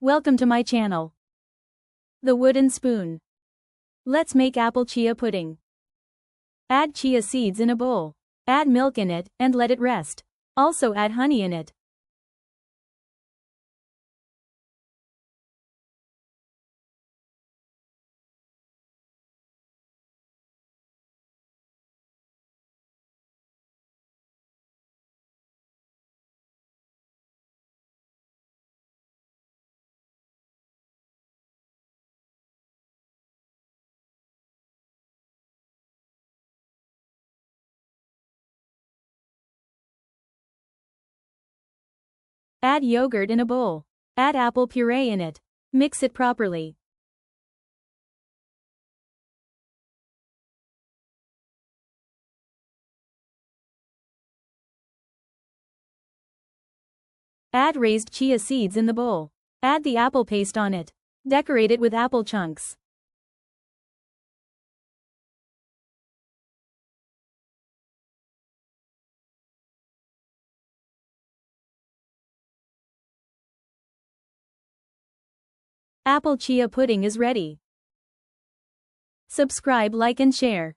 Welcome to my channel. The wooden spoon. Let's make apple chia pudding. Add chia seeds in a bowl. Add milk in it, and let it rest. Also add honey in it. Add yogurt in a bowl. Add apple puree in it. Mix it properly. Add raised chia seeds in the bowl. Add the apple paste on it. Decorate it with apple chunks. Apple chia pudding is ready. Subscribe, like and share.